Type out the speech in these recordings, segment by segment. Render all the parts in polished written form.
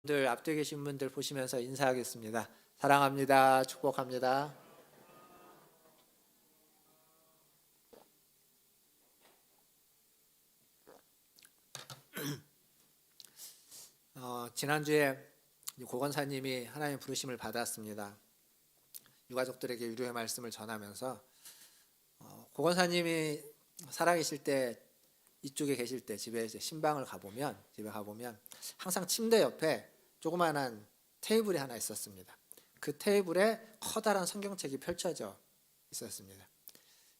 늘 앞뒤 계신 분들 보시면서 인사하겠습니다. 사랑합니다. 축복합니다. 지난주에 고건사님이 하나님 부르심을 받았습니다. 유가족들에게 위로의 말씀을 전하면서 고건사님이 살아계실 때 이쪽에 계실 때 집에 이제 신방을 가보면 항상 침대 옆에 조그마한 테이블이 하나 있었습니다. 그 테이블에 커다란 성경책이 펼쳐져 있었습니다.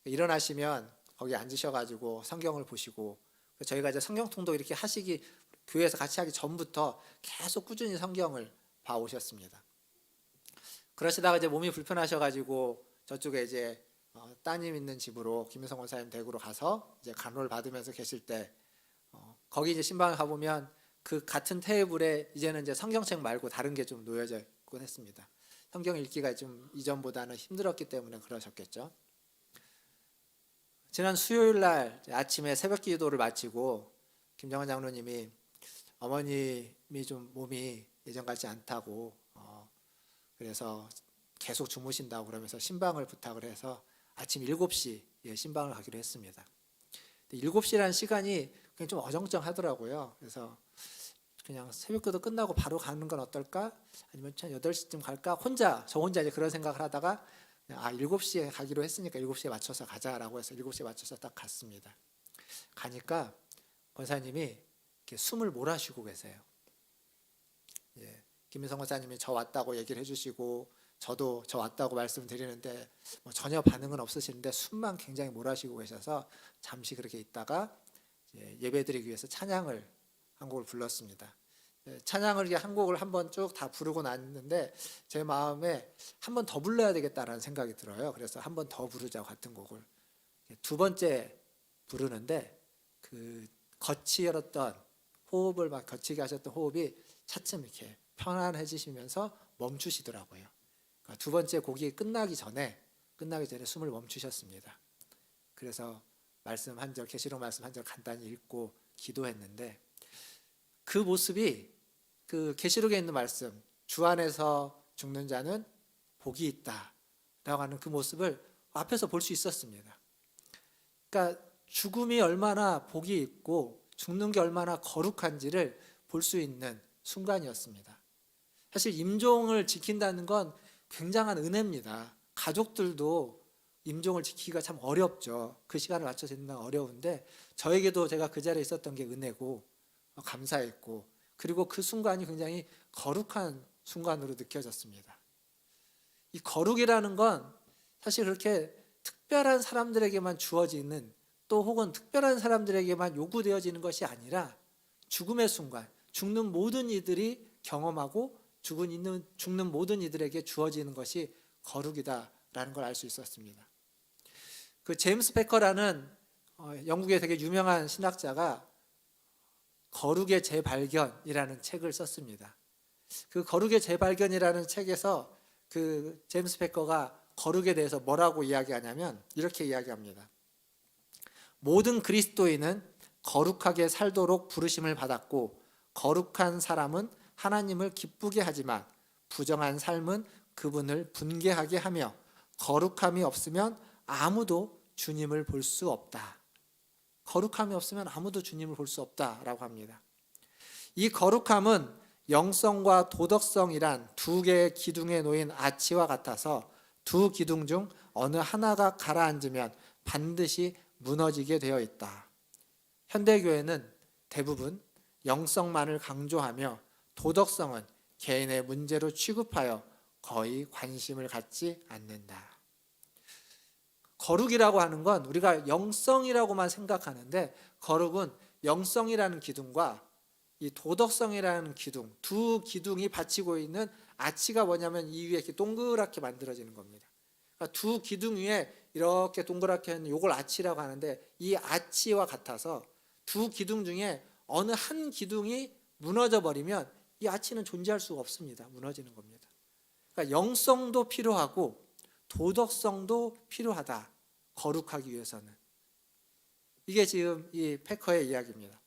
일어나시면 거기 앉으셔가지고 성경을 보시고, 저희가 이제 성경통독 이렇게 하시기, 교회에서 같이 하기 전부터 계속 꾸준히 성경을 봐오셨습니다. 그러시다가 이제 몸이 불편하셔가지고 저쪽에 이제 따님 있는 집으로 김유성 권사님 댁으로 가서 이제 간호를 받으면서 계실 때 거기 이제 신방을 가보면 그 같은 테이블에 이제는 이제 성경책 말고 다른 게 좀 놓여져 있곤 했습니다. 성경 읽기가 좀 이전보다는 힘들었기 때문에 그러셨겠죠. 지난 수요일 날 아침에 새벽 기도를 마치고 김정환 장로님이 어머님이 좀 몸이 예전 같지 않다고 그래서 계속 주무신다고 그러면서 신방을 부탁을 해서 아침 7시에 신방을 가기로 했습니다. 7시라는 시간이 그냥 좀 어정쩡하더라고요. 그래서 그냥 새벽기도 끝나고 바로 가는 건 어떨까? 아니면 한 8시쯤 갈까? 저 혼자 이제 그런 생각을 하다가 7시에 가기로 했으니까 7시에 맞춰서 가자라고 해서 7시에 맞춰서 딱 갔습니다. 가니까 권사님이 이렇게 숨을 몰아쉬고 계세요. 예, 김민성 권사님이 저 왔다고 얘기를 해주시고 저도 저 왔다고 말씀드리는데 전혀 반응은 없으시는데 숨만 굉장히 몰아쉬고 계셔서 잠시 그렇게 있다가 예배드리기 위해서 찬양을 한 곡을 불렀습니다. 찬양을 한 곡을 한번 쭉 다 부르고 났는데 제 마음에 한 번 더 불러야 되겠다라는 생각이 들어요. 그래서 한 번 더 부르자고 같은 곡을 두 번째 부르는데 그 거칠었던 호흡을 막 거치게 하셨던 호흡이 차츰 이렇게 편안해지시면서 멈추시더라고요. 그러니까 두 번째 곡이 끝나기 전에 숨을 멈추셨습니다. 그래서 말씀 한 절, 계시록 말씀 한 절 간단히 읽고 기도했는데 그 모습이 그 계시록에 있는 말씀, 주 안에서 죽는 자는 복이 있다라고 하는 그 모습을 앞에서 볼 수 있었습니다. 그러니까 죽음이 얼마나 복이 있고 죽는 게 얼마나 거룩한지를 볼 수 있는 순간이었습니다. 사실 임종을 지킨다는 건 굉장한 은혜입니다. 가족들도 임종을 지키기가 참 어렵죠. 그 시간을 맞춰서 있는 건 어려운데 저에게도 제가 그 자리에 있었던 게 은혜고 감사했고, 그리고 그 순간이 굉장히 거룩한 순간으로 느껴졌습니다. 이 거룩이라는 건 사실 그렇게 특별한 사람들에게만 주어지는, 또 혹은 특별한 사람들에게만 요구되어지는 것이 아니라 죽음의 순간, 죽는 모든 이들이 경험하고 죽는 모든 이들에게 주어지는 것이 거룩이다라는 걸 알 수 있었습니다. 그 제임스 패커라는 영국의 되게 유명한 신학자가 거룩의 재발견이라는 책을 썼습니다. 그 거룩의 재발견이라는 책에서 그 제임스 패커가 거룩에 대해서 뭐라고 이야기하냐면 이렇게 이야기합니다. 모든 그리스도인은 거룩하게 살도록 부르심을 받았고 거룩한 사람은 하나님을 기쁘게 하지만 부정한 삶은 그분을 분개하게 하며 거룩함이 없으면 아무도 주님을 볼 수 없다. 거룩함이 없으면 아무도 주님을 볼 수 없다라고 합니다. 이 거룩함은 영성과 도덕성이란 두 개의 기둥에 놓인 아치와 같아서 두 기둥 중 어느 하나가 가라앉으면 반드시 무너지게 되어 있다. 현대교회는 대부분 영성만을 강조하며 도덕성은 개인의 문제로 취급하여 거의 관심을 갖지 않는다. 거룩이라고 하는 건 우리가 영성이라고만 생각하는데 거룩은 영성이라는 기둥과 이 도덕성이라는 기둥, 두 기둥이 받치고 있는 아치가 뭐냐면 이 위에 이렇게 동그랗게 만들어지는 겁니다. 그러니까 두 기둥 위에 이렇게 동그랗게 하는 이걸 아치라고 하는데 이 아치와 같아서 두 기둥 중에 어느 한 기둥이 무너져 버리면 이 아치는 존재할 수가 없습니다. 무너지는 겁니다. 그러니까 영성도 필요하고 도덕성도 필요하다. 거룩하기 위해서는. 이게 지금 이 패커의 이야기입니다.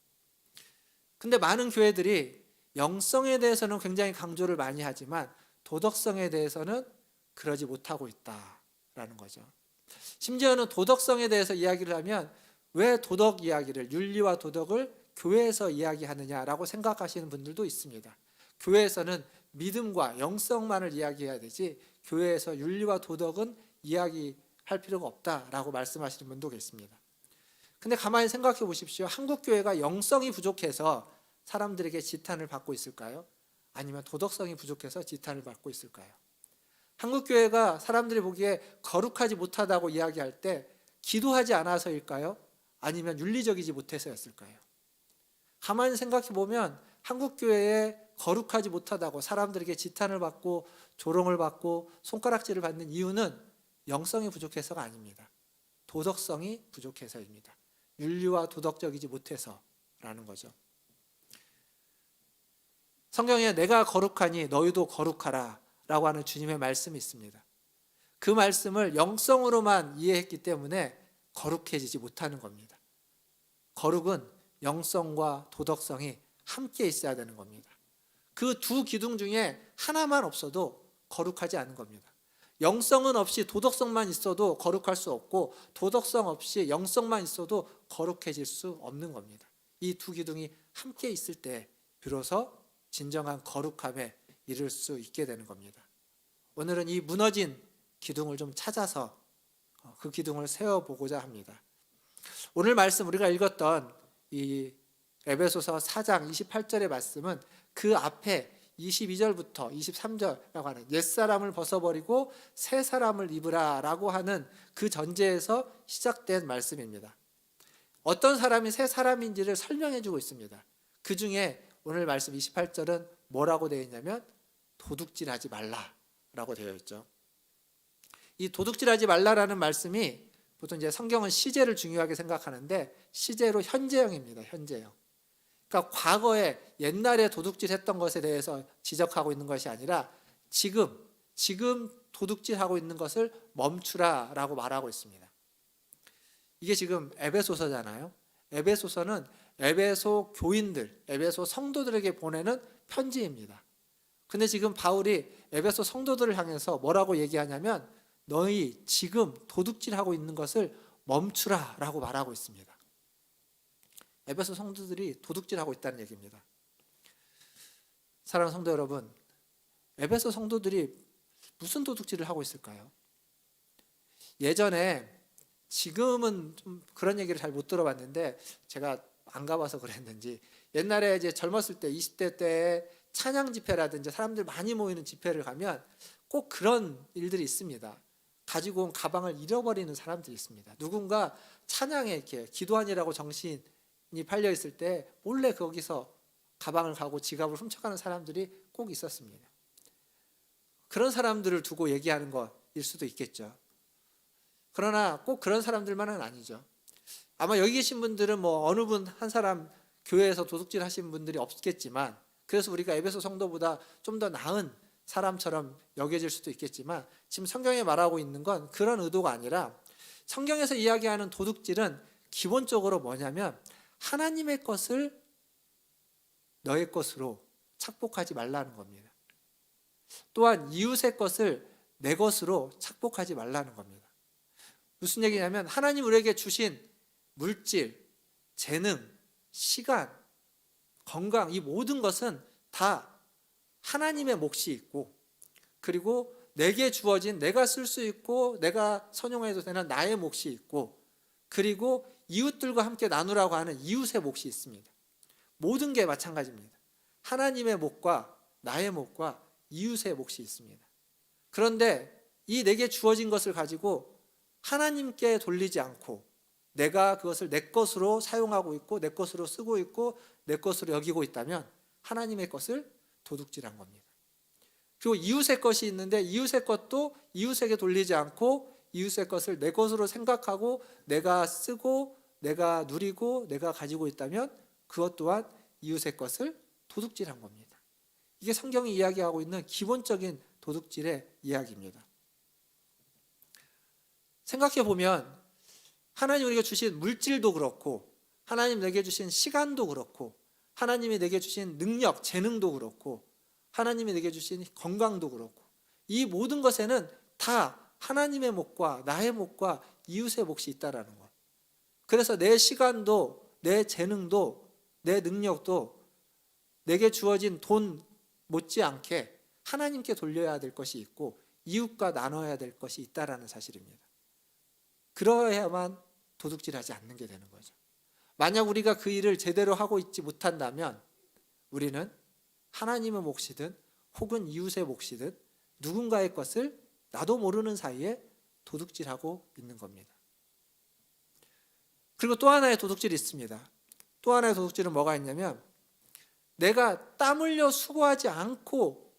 근데 많은 교회들이 영성에 대해서는 굉장히 강조를 많이 하지만 도덕성에 대해서는 그러지 못하고 있다라는 거죠. 심지어는 도덕성에 대해서 이야기를 하면 왜 도덕 이야기를, 윤리와 도덕을 교회에서 이야기하느냐라고 생각하시는 분들도 있습니다. 교회에서는 믿음과 영성만을 이야기해야 되지 교회에서 윤리와 도덕은 이야기할 필요가 없다라고 말씀하시는 분도 계십니다. 근데 가만히 생각해 보십시오. 한국 교회가 영성이 부족해서 사람들에게 지탄을 받고 있을까요? 아니면 도덕성이 부족해서 지탄을 받고 있을까요? 한국 교회가 사람들이 보기에 거룩하지 못하다고 이야기할 때 기도하지 않아서일까요? 아니면 윤리적이지 못해서였을까요? 가만히 생각해 보면 한국 교회에 거룩하지 못하다고 사람들에게 지탄을 받고 조롱을 받고 손가락질을 받는 이유는 영성이 부족해서가 아닙니다. 도덕성이 부족해서입니다. 윤리와 도덕적이지 못해서라는 거죠. 성경에 내가 거룩하니 너희도 거룩하라 라고 하는 주님의 말씀이 있습니다. 그 말씀을 영성으로만 이해했기 때문에 거룩해지지 못하는 겁니다. 거룩은 영성과 도덕성이 함께 있어야 되는 겁니다. 그 두 기둥 중에 하나만 없어도 거룩하지 않은 겁니다. 영성은 없이 도덕성만 있어도 거룩할 수 없고 도덕성 없이 영성만 있어도 거룩해질 수 없는 겁니다. 이 두 기둥이 함께 있을 때 비로소 진정한 거룩함에 이를 수 있게 되는 겁니다. 오늘은 이 무너진 기둥을 좀 찾아서 그 기둥을 세워보고자 합니다. 오늘 말씀 우리가 읽었던 이 에베소서 4장 28절의 말씀은 그 앞에 22절부터 23절이라고 하는 옛사람을 벗어버리고 새 사람을 입으라 라고 하는 그 전제에서 시작된 말씀입니다. 어떤 사람이 새 사람인지를 설명해 주고 있습니다. 그 중에 오늘 말씀 28절은 뭐라고 되어 있냐면 도둑질하지 말라라고 되어 있죠. 이 도둑질하지 말라라는 말씀이 보통 이제 성경은 시제를 중요하게 생각하는데 시제로 현재형입니다. 현재형. 그러니까 과거에 옛날에 도둑질했던 것에 대해서 지적하고 있는 것이 아니라 지금 도둑질하고 있는 것을 멈추라라고 말하고 있습니다. 이게 지금 에베소서잖아요. 에베소서는 에베소 교인들, 에베소 성도들에게 보내는 편지입니다. 근데 지금 바울이 에베소 성도들을 향해서 뭐라고 얘기하냐면 너희 지금 도둑질하고 있는 것을 멈추라라고 말하고 있습니다. 에베소 성도들이 도둑질하고 있다는 얘기입니다. 사랑하는 성도 여러분, 에베소 성도들이 무슨 도둑질을 하고 있을까요? 예전에 지금은 좀 그런 얘기를 잘 못 들어봤는데 제가 안 가봐서 그랬는지 옛날에 이제 젊었을 때 20대 때 찬양 집회라든지 사람들 많이 모이는 집회를 가면 꼭 그런 일들이 있습니다. 가지고 온 가방을 잃어버리는 사람들이 있습니다. 누군가 찬양에 이렇게 기도하느라고 정신이 팔려 있을 때 몰래 거기서 가방을 가고 지갑을 훔쳐가는 사람들이 꼭 있었습니다. 그런 사람들을 두고 얘기하는 것일 수도 있겠죠. 그러나 꼭 그런 사람들만은 아니죠. 아마 여기 계신 분들은 뭐 어느 분 한 사람 교회에서 도둑질 하신 분들이 없겠지만 그래서 우리가 에베소 성도보다 좀 더 나은 사람처럼 여겨질 수도 있겠지만 지금 성경에 말하고 있는 건 그런 의도가 아니라 성경에서 이야기하는 도둑질은 기본적으로 뭐냐면 하나님의 것을 너의 것으로 착복하지 말라는 겁니다. 또한 이웃의 것을 내 것으로 착복하지 말라는 겁니다. 무슨 얘기냐면 하나님 우리에게 주신 물질, 재능, 시간, 건강 이 모든 것은 다 하나님의 몫이 있고 그리고 내게 주어진 내가 쓸 수 있고 내가 선용해도 되는 나의 몫이 있고 그리고 이웃들과 함께 나누라고 하는 이웃의 몫이 있습니다. 모든 게 마찬가지입니다. 하나님의 몫과 나의 몫과 이웃의 몫이 있습니다. 그런데 이 내게 주어진 것을 가지고 하나님께 돌리지 않고 내가 그것을 내 것으로 사용하고 있고 내 것으로 쓰고 있고 내 것으로 여기고 있다면 하나님의 것을 도둑질한 겁니다. 그리고 이웃의 것이 있는데 이웃의 것도 이웃에게 돌리지 않고 이웃의 것을 내 것으로 생각하고 내가 쓰고 내가 누리고 내가 가지고 있다면 그것 또한 이웃의 것을 도둑질한 겁니다. 이게 성경이 이야기하고 있는 기본적인 도둑질의 이야기입니다. 생각해 보면 하나님 우리가 주신 물질도 그렇고 하나님 내게 주신 시간도 그렇고 하나님이 내게 주신 능력, 재능도 그렇고 하나님이 내게 주신 건강도 그렇고 이 모든 것에는 다 하나님의 몫과 나의 몫과 이웃의 몫이 있다라는 것. 그래서 내 시간도 내 재능도 내 능력도 내게 주어진 돈 못지않게 하나님께 돌려야 될 것이 있고 이웃과 나눠야 될 것이 있다라는 사실입니다. 그러야만 도둑질하지 않는 게 되는 거죠. 만약 우리가 그 일을 제대로 하고 있지 못한다면 우리는 하나님의 몫이든 혹은 이웃의 몫이든 누군가의 것을 나도 모르는 사이에 도둑질하고 있는 겁니다. 그리고 또 하나의 도둑질이 있습니다. 또 하나의 도둑질은 뭐가 있냐면 내가 땀 흘려 수고하지 않고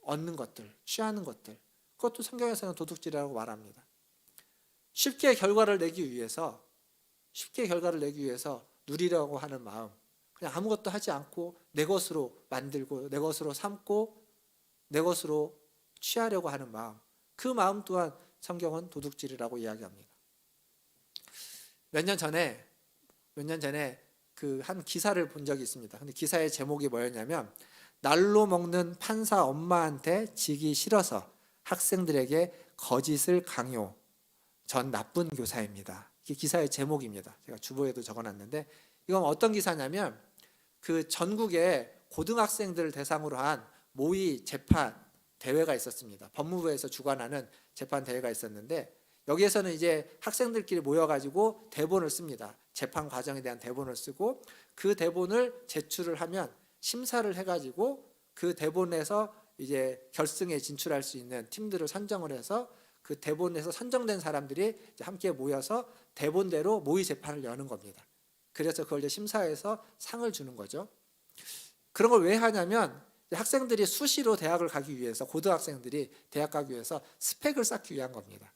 얻는 것들, 취하는 것들, 그것도 성경에서는 도둑질이라고 말합니다. 쉽게 결과를 내기 위해서 누리려고 하는 마음, 그냥 아무것도 하지 않고 내 것으로 만들고 내 것으로 삼고 내 것으로 취하려고 하는 마음, 그 마음 또한 성경은 도둑질이라고 이야기합니다. 몇 년 전에 그 한 기사를 본 적이 있습니다. 근데 기사의 제목이 뭐였냐면 날로 먹는 판사 엄마한테 지기 싫어서 학생들에게 거짓을 강요. 전 나쁜 교사입니다. 이게 기사의 제목입니다. 제가 주보에도 적어놨는데 이건 어떤 기사냐면 그 전국의 고등학생들을 대상으로 한 모의 재판 대회가 있었습니다. 법무부에서 주관하는 재판 대회가 있었는데 여기에서는 이제 학생들끼리 모여가지고 대본을 씁니다. 재판 과정에 대한 대본을 쓰고 그 대본을 제출을 하면 심사를 해가지고 그 대본에서 이제 결승에 진출할 수 있는 팀들을 선정을 해서 그 대본에서 선정된 사람들이 이제 함께 모여서 대본대로 모의 재판을 여는 겁니다. 그래서 그걸 이제 심사해서 상을 주는 거죠. 그런 걸 왜 하냐면 학생들이 수시로 대학을 가기 위해서, 고등학생들이 대학 가기 위해서 스펙을 쌓기 위한 겁니다.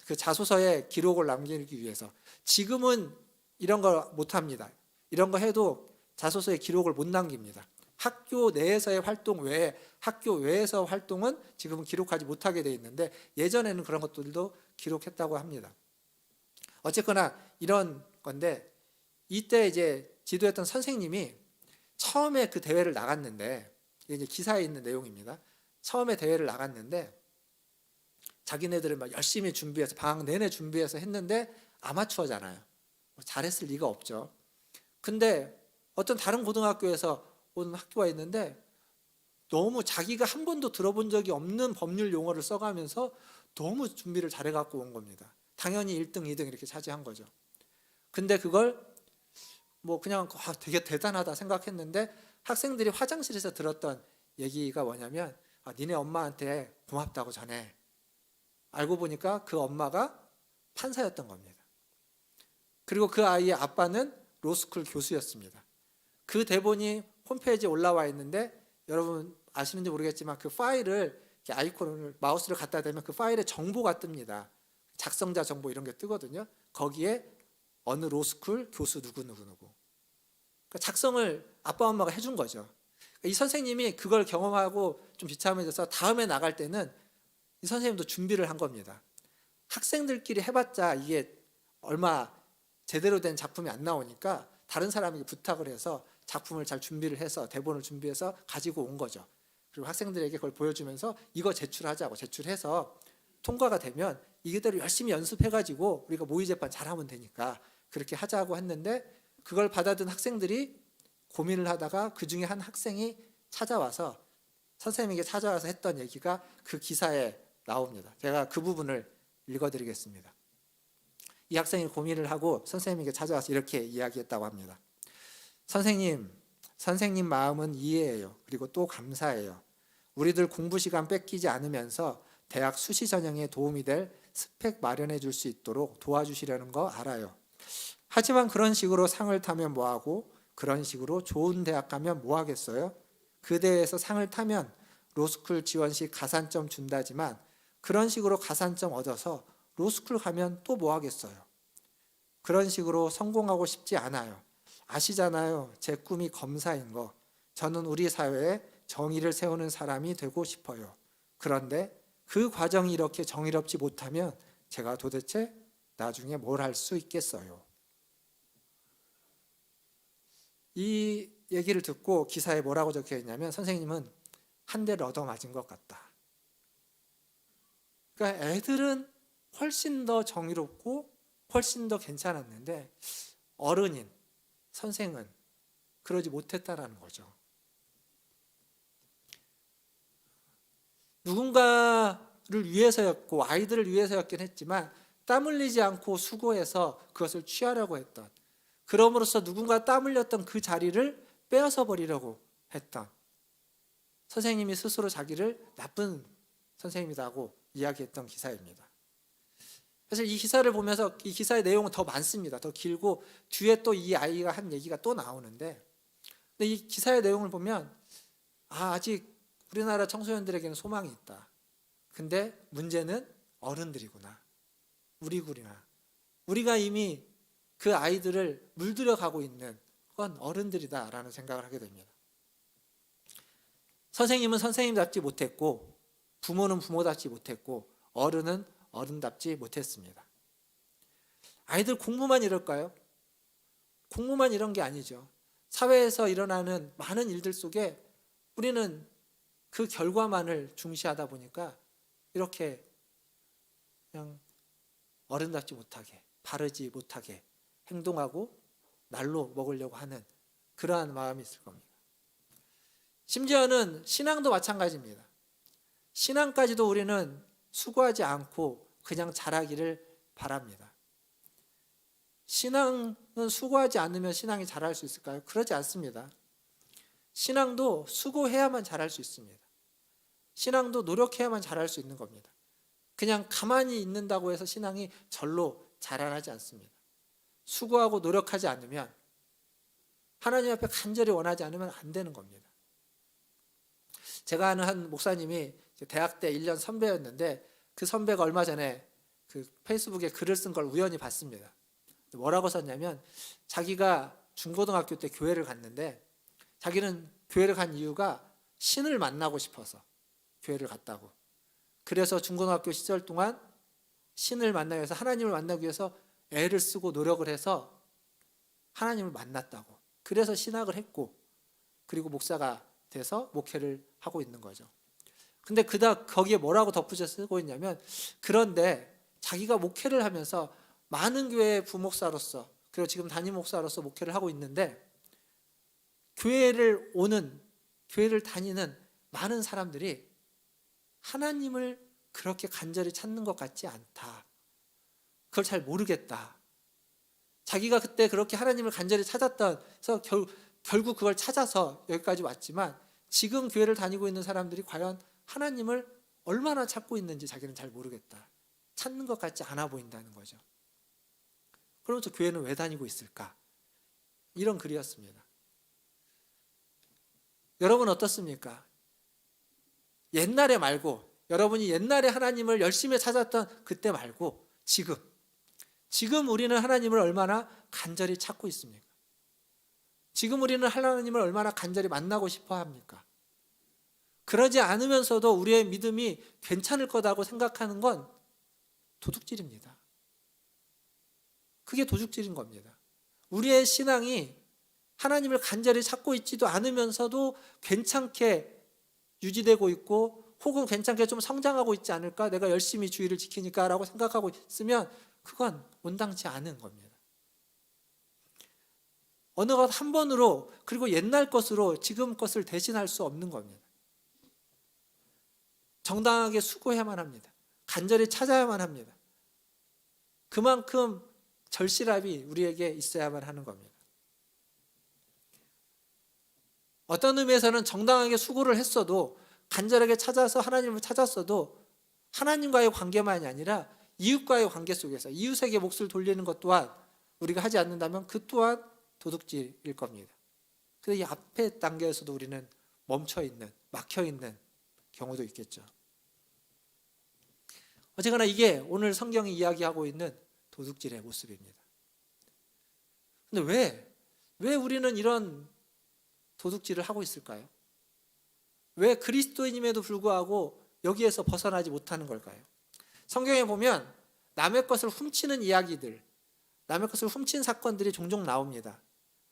그 자소서에 기록을 남기기 위해서. 지금은 이런 걸 못합니다. 이런 거 해도 자소서에 기록을 못 남깁니다. 학교 내에서의 활동 외에 학교 외에서 활동은 지금은 기록하지 못하게 돼 있는데 예전에는 그런 것들도 기록했다고 합니다. 어쨌거나 이런 건데 이때 이제 지도했던 선생님이 처음에 그 대회를 나갔는데 이게 이제 기사에 있는 내용입니다. 처음에 대회를 나갔는데 자기네들을 막 열심히 준비해서 방학 내내 준비해서 했는데 아마추어잖아요. 잘했을 리가 없죠. 근데 어떤 다른 고등학교에서 온 학교가 있는데 너무 자기가 한 번도 들어본 적이 없는 법률 용어를 써가면서 너무 준비를 잘해갖고 온 겁니다. 당연히 1등, 2등 이렇게 차지한 거죠. 근데 그걸 뭐 그냥 되게 대단하다 생각했는데 학생들이 화장실에서 들었던 얘기가 뭐냐면 니네 엄마한테 고맙다고 전해. 알고 보니까 그 엄마가 판사였던 겁니다. 그리고 그 아이의 아빠는 로스쿨 교수였습니다. 그 대본이 홈페이지에 올라와 있는데 여러분 아시는지 모르겠지만 그 파일을 아이콘을 마우스를 갖다 대면 그 파일에 정보가 뜹니다. 작성자 정보 이런 게 뜨거든요. 거기에 어느 로스쿨 교수 누구누구 그러니까 작성을 아빠 엄마가 해준 거죠. 이 선생님이 그걸 경험하고 좀 비참해져서 다음에 나갈 때는 이 선생님도 준비를 한 겁니다. 학생들끼리 해봤자 이게 얼마 제대로 된 작품이 안 나오니까 다른 사람에게 부탁을 해서 작품을 잘 준비를 해서 대본을 준비해서 가지고 온 거죠. 그리고 학생들에게 그걸 보여주면서 이거 제출하자고 제출해서 통과가 되면 이대로 열심히 연습해가지고 우리가 모의재판 잘하면 되니까 그렇게 하자고 했는데 그걸 받아든 학생들이 고민을 하다가 그 중에 한 학생이 찾아와서 선생님에게 찾아와서 했던 얘기가 그 기사에 나옵니다. 제가 그 부분을 읽어드리겠습니다. 이 학생이 고민을 하고 선생님에게 찾아와서 이렇게 이야기했다고 합니다. 선생님 마음은 이해해요. 그리고 또 감사해요. 우리들 공부 시간 뺏기지 않으면서 대학 수시 전형에 도움이 될 스펙 마련해 줄 수 있도록 도와주시려는 거 알아요. 하지만 그런 식으로 상을 타면 뭐하고 그런 식으로 좋은 대학 가면 뭐하겠어요? 그 대회에서 상을 타면 로스쿨 지원 시 가산점 준다지만 그런 식으로 가산점 얻어서 로스쿨 가면 또 뭐하겠어요? 그런 식으로 성공하고 싶지 않아요. 아시잖아요. 제 꿈이 검사인 거. 저는 우리 사회에 정의를 세우는 사람이 되고 싶어요. 그런데 그 과정이 이렇게 정의롭지 못하면 제가 도대체 나중에 뭘 할 수 있겠어요? 이 얘기를 듣고 기사에 뭐라고 적혀 있냐면 선생님은 한 대를 얻어맞은 것 같다. 그러니까 애들은 훨씬 더 정의롭고 훨씬 더 괜찮았는데 어른인 선생은 그러지 못했다라는 거죠. 누군가를 위해서였고 아이들을 위해서였긴 했지만 땀 흘리지 않고 수고해서 그것을 취하려고 했던, 그럼으로써 누군가 땀 흘렸던 그 자리를 빼앗아 버리려고 했던 선생님이 스스로 자기를 나쁜 선생님이라고 이야기했던 기사입니다. 그래서 이 기사를 보면서 이 기사의 내용은 더 많습니다. 더 길고 뒤에 또 이 아이가 한 얘기가 또 나오는데, 근데 이 기사의 내용을 보면 아직 우리나라 청소년들에게는 소망이 있다. 근데 문제는 어른들이구나. 우리구나. 우리가 이미 그 아이들을 물들여 가고 있는 건 어른들이다라는 생각을 하게 됩니다. 선생님은 선생님답지 못했고 부모는 부모답지 못했고 어른은 어른답지 못했습니다. 아이들 공부만 이럴까요? 공부만 이런 게 아니죠. 사회에서 일어나는 많은 일들 속에 우리는 그 결과만을 중시하다 보니까 이렇게 그냥 어른답지 못하게, 바르지 못하게 행동하고 날로 먹으려고 하는 그러한 마음이 있을 겁니다. 심지어는 신앙도 마찬가지입니다. 신앙까지도 우리는 수고하지 않고 그냥 자라기를 바랍니다. 신앙은 수고하지 않으면 신앙이 자랄 수 있을까요? 그러지 않습니다. 신앙도 수고해야만 자랄 수 있습니다. 신앙도 노력해야만 자랄 수 있는 겁니다. 그냥 가만히 있는다고 해서 신앙이 절로 자라나지 않습니다. 수고하고 노력하지 않으면, 하나님 앞에 간절히 원하지 않으면 안 되는 겁니다. 제가 아는 한 목사님이 대학 때 1년 선배였는데 그 선배가 얼마 전에 그 페이스북에 글을 쓴 걸 우연히 봤습니다. 뭐라고 썼냐면 자기가 중고등학교 때 교회를 갔는데 자기는 교회를 간 이유가 신을 만나고 싶어서 교회를 갔다고. 그래서 중고등학교 시절 동안 신을 만나기 위해서, 하나님을 만나기 위해서 애를 쓰고 노력을 해서 하나님을 만났다고. 그래서 신학을 했고 그리고 목사가 돼서 목회를 하고 있는 거죠. 근데 거기에 뭐라고 덧붙여 쓰고 있냐면, 그런데 자기가 목회를 하면서 많은 교회의 부목사로서 그리고 지금 담임 목사로서 목회를 하고 있는데 교회를 다니는 많은 사람들이 하나님을 그렇게 간절히 찾는 것 같지 않다. 그걸 잘 모르겠다. 자기가 그때 그렇게 하나님을 간절히 찾았던, 그래서 결국 그걸 찾아서 여기까지 왔지만 지금 교회를 다니고 있는 사람들이 과연 하나님을 얼마나 찾고 있는지 자기는 잘 모르겠다. 찾는 것 같지 않아 보인다는 거죠. 그러면서 교회는 왜 다니고 있을까? 이런 글이었습니다. 여러분 어떻습니까? 옛날에 말고, 여러분이 옛날에 하나님을 열심히 찾았던 그때 말고 지금 우리는 하나님을 얼마나 간절히 찾고 있습니까? 지금 우리는 하나님을 얼마나 간절히 만나고 싶어 합니까? 그러지 않으면서도 우리의 믿음이 괜찮을 거다고 생각하는 건 도둑질입니다. 그게 도둑질인 겁니다. 우리의 신앙이 하나님을 간절히 찾고 있지도 않으면서도 괜찮게 유지되고 있고 혹은 괜찮게 좀 성장하고 있지 않을까? 내가 열심히 주의를 지키니까 라고 생각하고 있으면 그건 온당치 않은 겁니다. 어느 것 한 번으로, 그리고 옛날 것으로 지금 것을 대신할 수 없는 겁니다. 정당하게 수고해야만 합니다. 간절히 찾아야만 합니다. 그만큼 절실함이 우리에게 있어야만 하는 겁니다. 어떤 의미에서는 정당하게 수고를 했어도, 간절하게 찾아서 하나님을 찾았어도 하나님과의 관계만이 아니라 이웃과의 관계 속에서 이웃에게 몫을 돌리는 것 또한 우리가 하지 않는다면 그 또한 도둑질일 겁니다. 그래서 이 앞에 단계에서도 우리는 멈춰있는, 막혀있는 경우도 있겠죠. 어쨌거나 이게 오늘 성경이 이야기하고 있는 도둑질의 모습입니다. 근데 왜 우리는 이런 도둑질을 하고 있을까요? 왜 그리스도인임에도 불구하고 여기에서 벗어나지 못하는 걸까요? 성경에 보면 남의 것을 훔치는 이야기들, 남의 것을 훔친 사건들이 종종 나옵니다.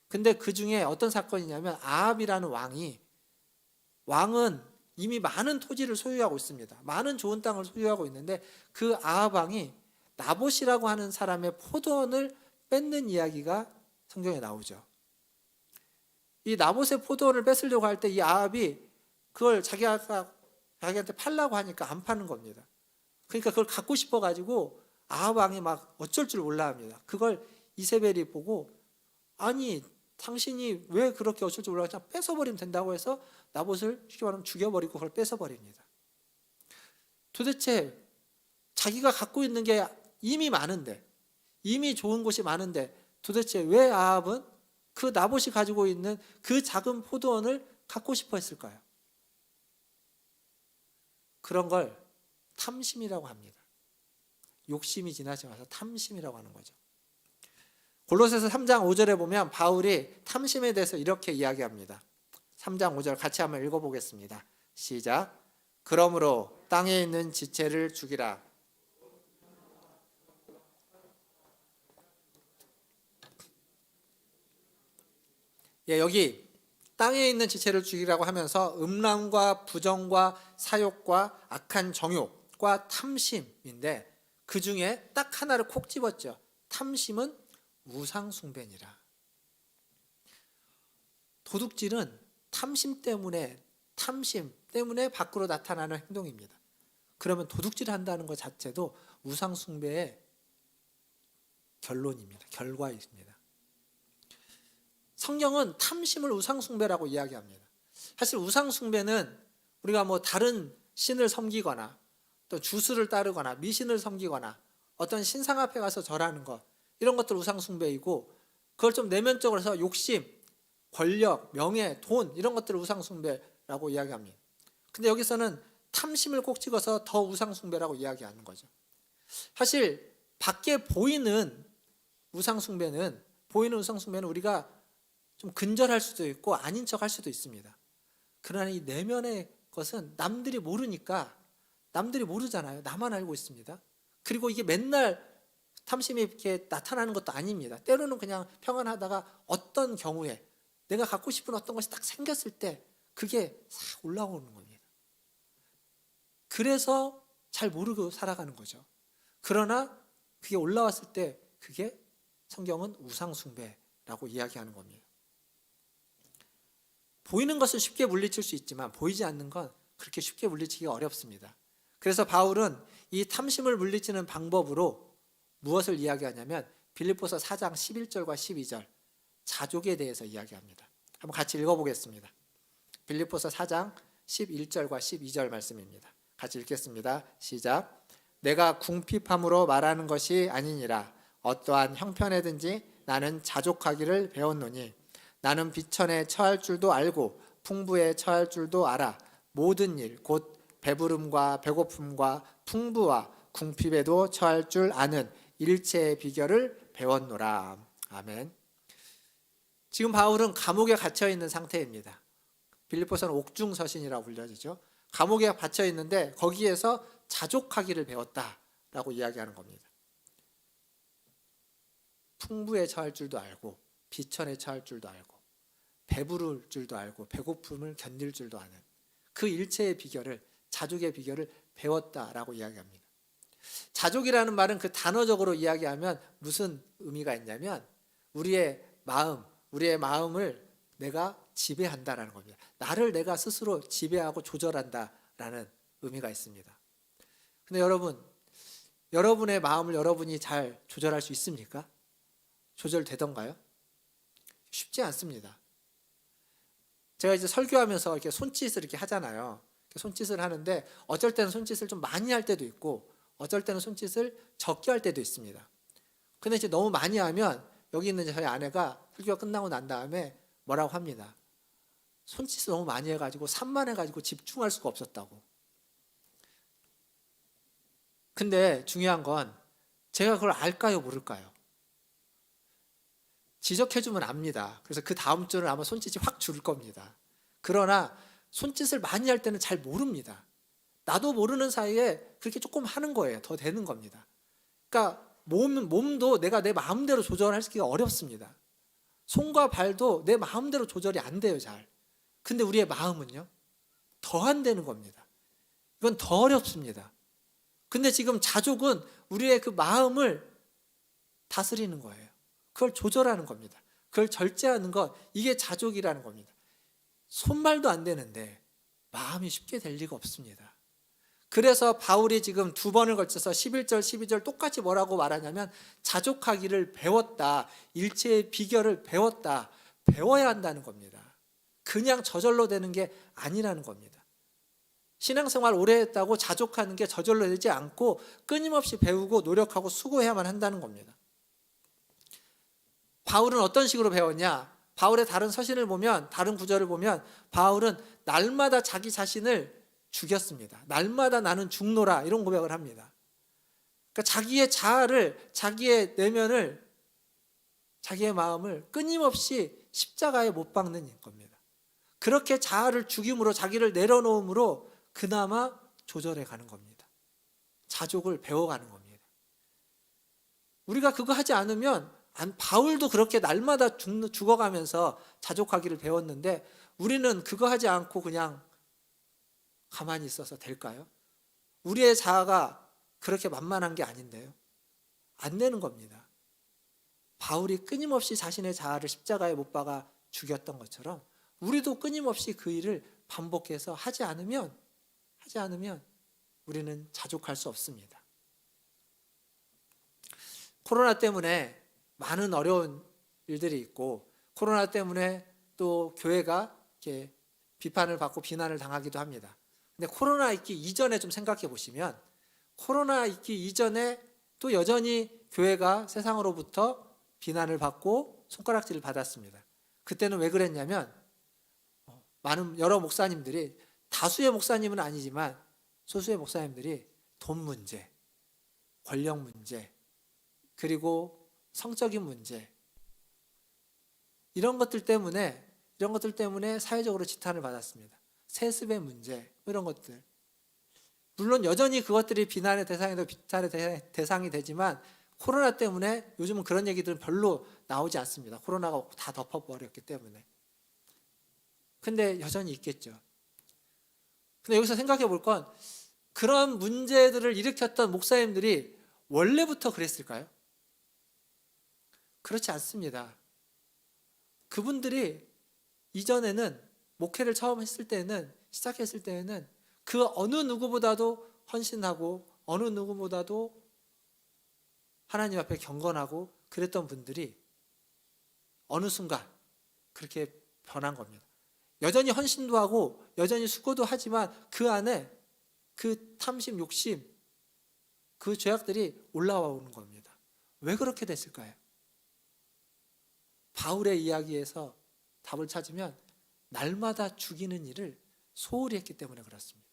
근데 그 중에 어떤 사건이냐면 아합이라는 왕은 이미 많은 토지를 소유하고 있습니다. 많은 좋은 땅을 소유하고 있는데 그 아합 왕이 나봇이라고 하는 사람의 포도원을 뺏는 이야기가 성경에 나오죠. 이 나봇의 포도원을 뺏으려고 할 때 이 아합이 그걸 자기한테 팔라고 하니까 안 파는 겁니다. 그러니까 그걸 갖고 싶어 가지고 아합 왕이 막 어쩔 줄 몰라 합니다. 그걸 이세벨이 보고 아니 당신이 왜 그렇게 어쩔 줄 몰라 그냥 뺏어버리면 된다고 해서 나봇을 쉽게 말하면 죽여버리고 그걸 뺏어버립니다. 도대체 자기가 갖고 있는 게 이미 많은데 이미 좋은 곳이 많은데 도대체 왜 아합은 그 나봇이 가지고 있는 그 작은 포도원을 갖고 싶어 했을까요? 그런 걸 탐심이라고 합니다. 욕심이 지나치면서 탐심이라고 하는 거죠. 골로새서 3장 5절에 보면 바울이 탐심에 대해서 이렇게 이야기합니다. 3장 5절 같이 한번 읽어보겠습니다. 시작. 그러므로 땅에 있는 지체를 죽이라. 여기 땅에 있는 지체를 죽이라고 하면서 음란과 부정과 사욕과 악한 정욕과 탐심인데 그 중에 딱 하나를 콕 집었죠. 탐심은 우상 숭배니라. 도둑질은 탐심 때문에 밖으로 나타나는 행동입니다. 그러면 도둑질 한다는 것 자체도 우상 숭배의 결론입니다. 결과입니다. 성경은 탐심을 우상 숭배라고 이야기합니다. 사실 우상 숭배는 우리가 뭐 다른 신을 섬기거나 또 주술을 따르거나 미신을 섬기거나 어떤 신상 앞에 가서 절하는 것 이런 것들 우상 숭배이고 그걸 좀 내면적으로 해서 욕심, 권력, 명예, 돈 이런 것들을 우상 숭배라고 이야기합니다. 근데 여기서는 탐심을 꼭 찍어서 더 우상 숭배라고 이야기하는 거죠. 사실 밖에 보이는 우상 숭배는 우리가 좀 근절할 수도 있고 아닌 척 할 수도 있습니다. 그러나 이 내면의 것은 남들이 모르잖아요. 나만 알고 있습니다. 그리고 이게 맨날 탐심이 이렇게 나타나는 것도 아닙니다. 때로는 그냥 평안하다가 어떤 경우에 내가 갖고 싶은 어떤 것이 딱 생겼을 때 그게 싹 올라오는 겁니다. 그래서 잘 모르고 살아가는 거죠. 그러나 그게 올라왔을 때 그게 성경은 우상숭배라고 이야기하는 겁니다. 보이는 것은 쉽게 물리칠 수 있지만 보이지 않는 건 그렇게 쉽게 물리치기가 어렵습니다. 그래서 바울은 이 탐심을 물리치는 방법으로 무엇을 이야기하냐면 빌립보서 4장 11절과 12절 자족에 대해서 이야기합니다. 한번 같이 읽어보겠습니다. 빌립보서 4장 11절과 12절 말씀입니다. 같이 읽겠습니다. 시작. 내가 궁핍함으로 말하는 것이 아니니라. 어떠한 형편에든지 나는 자족하기를 배웠노니 나는 비천에 처할 줄도 알고 풍부에 처할 줄도 알아. 모든 일 곧 배부름과 배고픔과 풍부와 궁핍에도 처할 줄 아는 일체의 비결을 배웠노라. 아멘. 지금 바울은 감옥에 갇혀 있는 상태입니다. 빌립보서는 옥중서신이라고 불려지죠. 감옥에 갇혀 있는데 거기에서 자족하기를 배웠다라고 이야기하는 겁니다. 풍부에 처할 줄도 알고 비천에 처할 줄도 알고 배부를 줄도 알고 배고픔을 견딜 줄도 아는 그 일체의 비결을 자족의 비결을 배웠다라고 이야기합니다. 자족이라는 말은 그 단어적으로 이야기하면 무슨 의미가 있냐면 우리의 마음을 내가 지배한다라는 겁니다. 나를 내가 스스로 지배하고 조절한다라는 의미가 있습니다. 근데 여러분의 마음을 여러분이 잘 조절할 수 있습니까? 조절되던가요? 쉽지 않습니다. 제가 이제 설교하면서 이렇게 손짓을 이렇게 하잖아요. 손짓을 하는데 어쩔 때는 손짓을 좀 많이 할 때도 있고 어쩔 때는 손짓을 적게 할 때도 있습니다. 근데 이제 너무 많이 하면 여기 있는 저희 아내가 설교가 끝나고 난 다음에 뭐라고 합니다. 손짓을 너무 많이 해가지고 산만해가지고 집중할 수가 없었다고. 근데 중요한 건 제가 그걸 알까요 모를까요? 지적해주면 압니다. 그래서 그 다음 주는 아마 손짓이 확 줄 겁니다. 그러나 손짓을 많이 할 때는 잘 모릅니다. 나도 모르는 사이에 그렇게 조금 하는 거예요. 더 되는 겁니다. 그러니까 몸도 내가 내 마음대로 조절하기가 어렵습니다. 손과 발도 내 마음대로 조절이 안 돼요, 잘. 근데 우리의 마음은요? 더 안 되는 겁니다. 이건 더 어렵습니다. 근데 지금 자족은 우리의 그 마음을 다스리는 거예요. 그걸 조절하는 겁니다. 그걸 절제하는 것, 이게 자족이라는 겁니다. 손발도 안 되는데 마음이 쉽게 될 리가 없습니다. 그래서 바울이 지금 2번을 걸쳐서 11절, 12절 똑같이 뭐라고 말하냐면 자족하기를 배웠다. 일체의 비결을 배웠다. 배워야 한다는 겁니다. 그냥 저절로 되는 게 아니라는 겁니다. 신앙생활 오래 했다고 자족하는 게 저절로 되지 않고 끊임없이 배우고 노력하고 수고해야만 한다는 겁니다. 바울은 어떤 식으로 배웠냐? 바울의 다른 서신을 보면, 다른 구절을 보면 바울은 날마다 자기 자신을 죽였습니다. 날마다 나는 죽노라, 이런 고백을 합니다. 그러니까 자기의 자아를, 자기의 내면을, 자기의 마음을 끊임없이 십자가에 못 박는 겁니다. 그렇게 자아를 죽임으로, 자기를 내려놓음으로 그나마 조절해 가는 겁니다. 자족을 배워가는 겁니다. 우리가 그거 하지 않으면, 바울도 그렇게 날마다 죽어가면서 자족하기를 배웠는데 우리는 그거 하지 않고 그냥 가만히 있어서 될까요? 우리의 자아가 그렇게 만만한 게 아닌데요. 안 되는 겁니다. 바울이 끊임없이 자신의 자아를 십자가에 못 박아 죽였던 것처럼 우리도 끊임없이 그 일을 반복해서 하지 않으면 우리는 자족할 수 없습니다. 코로나 때문에 많은 어려운 일들이 있고, 코로나 때문에 또 교회가 이렇게 비판을 받고 비난을 당하기도 합니다. 근데 코로나 있기 이전에 좀 생각해 보시면, 코로나 있기 이전에 또 여전히 교회가 세상으로부터 비난을 받고 손가락질을 받았습니다. 그때는 왜 그랬냐면 여러 목사님들이, 다수의 목사님은 아니지만 소수의 목사님들이 돈 문제, 권력 문제, 그리고 성적인 문제, 이런 것들 때문에 사회적으로 지탄을 받았습니다. 세습의 문제, 이런 것들. 물론 여전히 그것들이 비난의 대상이 되지만 코로나 때문에 요즘은 그런 얘기들은 별로 나오지 않습니다. 코로나가 다 덮어버렸기 때문에. 근데 여전히 있겠죠. 근데 여기서 생각해 볼 건, 그런 문제들을 일으켰던 목사님들이 원래부터 그랬을까요? 그렇지 않습니다. 그분들이 이전에는 목회를 처음 시작했을 때에는 그 어느 누구보다도 헌신하고 어느 누구보다도 하나님 앞에 경건하고 그랬던 분들이 어느 순간 그렇게 변한 겁니다. 여전히 헌신도 하고 여전히 수고도 하지만 그 안에 그 탐심, 욕심, 그 죄악들이 올라와 오는 겁니다. 왜 그렇게 됐을까요? 바울의 이야기에서 답을 찾으면 날마다 죽이는 일을 소홀히 했기 때문에 그렇습니다.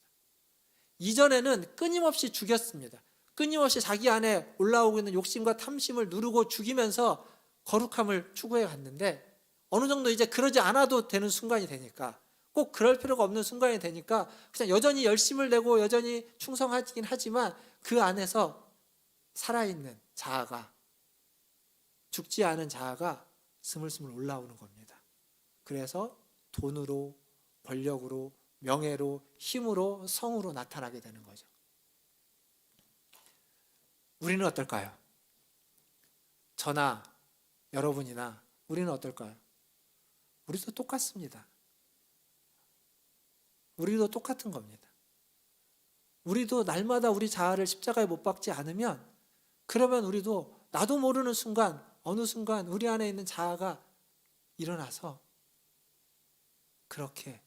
이전에는 끊임없이 죽였습니다. 끊임없이 자기 안에 올라오고 있는 욕심과 탐심을 누르고 죽이면서 거룩함을 추구해 갔는데, 어느 정도 이제 그러지 않아도 되는 순간이 되니까, 꼭 그럴 필요가 없는 순간이 되니까 그냥 여전히 열심을 내고 여전히 충성하긴 하지만 그 안에서 살아있는 자아가, 죽지 않은 자아가 스물스물 올라오는 겁니다. 그래서 돈으로, 권력으로, 명예로, 힘으로, 성으로 나타나게 되는 거죠. 우리는 어떨까요? 저나 여러분이나 우리는 어떨까요? 우리도 똑같습니다. 우리도 똑같은 겁니다. 우리도 날마다 우리 자아를 십자가에 못 박지 않으면, 그러면 우리도 나도 모르는 순간, 어느 순간 우리 안에 있는 자아가 일어나서 그렇게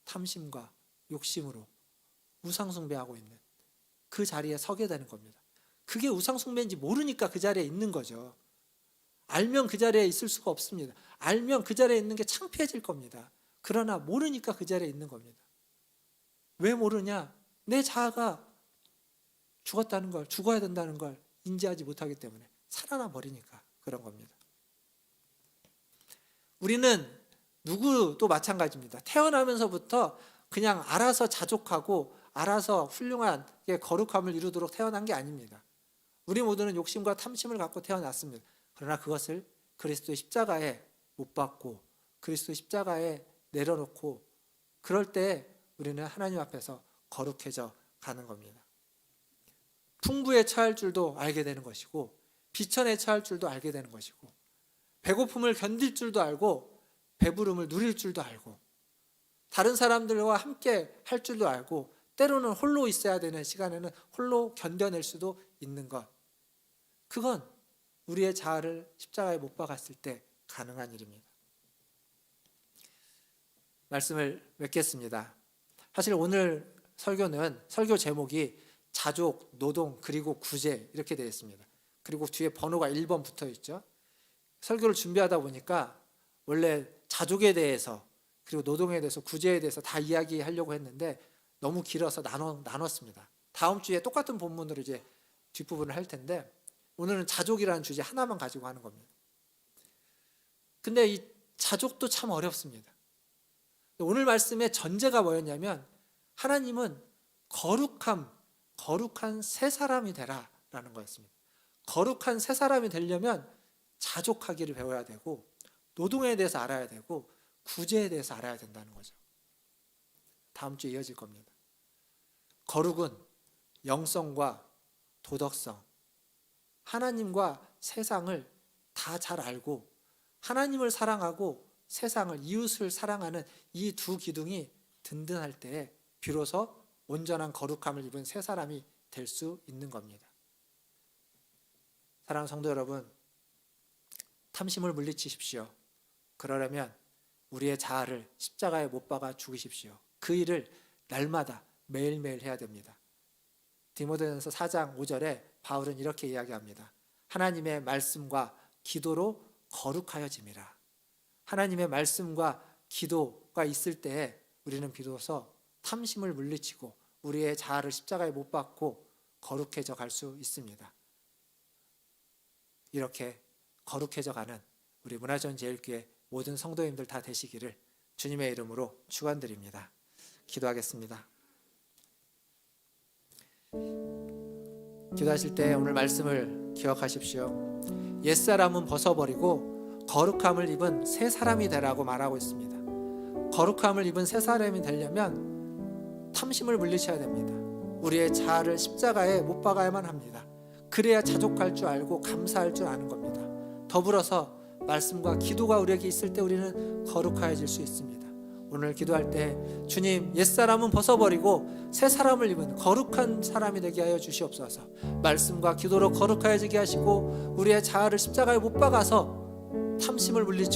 탐심과 욕심으로 우상숭배하고 있는 그 자리에 서게 되는 겁니다. 그게 우상숭배인지 모르니까 그 자리에 있는 거죠. 알면 그 자리에 있을 수가 없습니다. 알면 그 자리에 있는 게 창피해질 겁니다. 그러나 모르니까 그 자리에 있는 겁니다. 왜 모르냐? 내 자아가 죽었다는 걸, 죽어야 된다는 걸 인지하지 못하기 때문에, 살아나 버리니까 그런 겁니다. 우리는 누구도 마찬가지입니다. 태어나면서부터 그냥 알아서 자족하고 알아서 훌륭한 거룩함을 이루도록 태어난 게 아닙니다. 우리 모두는 욕심과 탐심을 갖고 태어났습니다. 그러나 그것을 그리스도의 십자가에 못 박고 그리스도 십자가에 내려놓고 그럴 때 우리는 하나님 앞에서 거룩해져 가는 겁니다. 풍부에 처할 줄도 알게 되는 것이고 비천에 처할 줄도 알게 되는 것이고 배고픔을 견딜 줄도 알고 배부름을 누릴 줄도 알고 다른 사람들과 함께 할 줄도 알고 때로는 홀로 있어야 되는 시간에는 홀로 견뎌낼 수도 있는 것, 그건 우리의 자아를 십자가에 못 박았을 때 가능한 일입니다. 말씀을 맺겠습니다. 사실 오늘 설교는 설교 제목이 자족, 노동, 그리고 구제 이렇게 되어 있습니다. 그리고 뒤에 번호가 1번 붙어 있죠. 설교를 준비하다 보니까 원래 자족에 대해서 그리고 노동에 대해서 구제에 대해서 다 이야기하려고 했는데 너무 길어서 나눴습니다. 다음 주에 똑같은 본문으로 이제 뒷부분을 할 텐데 오늘은 자족이라는 주제 하나만 가지고 하는 겁니다. 근데 이 자족도 참 어렵습니다. 오늘 말씀의 전제가 뭐였냐면 하나님은 거룩한 새 사람이 되라라는 거였습니다. 거룩한 새 사람이 되려면 자족하기를 배워야 되고 노동에 대해서 알아야 되고 구제에 대해서 알아야 된다는 거죠. 다음 주에 이어질 겁니다. 거룩은 영성과 도덕성, 하나님과 세상을 다 잘 알고 하나님을 사랑하고 세상을, 이웃을 사랑하는 이 두 기둥이 든든할 때에 비로소 온전한 거룩함을 입은 새 사람이 될 수 있는 겁니다. 사랑하는 성도 여러분, 탐심을 물리치십시오. 그러려면 우리의 자아를 십자가에 못 박아 죽이십시오. 그 일을 날마다 매일매일 해야 됩니다. 디모데전서 4장 5절에 바울은 이렇게 이야기합니다. 하나님의 말씀과 기도로 거룩하여짐이라. 하나님의 말씀과 기도가 있을 때에 우리는 비로소 탐심을 물리치고 우리의 자아를 십자가에 못 박고 거룩해져 갈 수 있습니다. 이렇게 거룩해져 가는 우리 문화전제일교회 모든 성도님들 다 되시기를 주님의 이름으로 축원드립니다. 기도하겠습니다. 기도하실 때 오늘 말씀을 기억하십시오. 옛사람은 벗어버리고 거룩함을 입은 새 사람이 되라고 말하고 있습니다. 거룩함을 입은 새 사람이 되려면 탐심을 물리쳐야 됩니다. 우리의 자아를 십자가에 못 박아야만 합니다. 그래야 자족할 줄 알고 감사할 줄 아는 겁니다. 더불어서 말씀과 기도가 우리에게 있을 때 우리는 거룩해질 수 있습니다. 오늘 기도할 때 주님, 옛사람은 벗어버리고 새 사람을 입은 거룩한 사람이 되게 하여 주시옵소서. 말씀과 기도로 거룩해지게 하시고 우리의 자아를 십자가에 못 박아서 탐심을 물리치고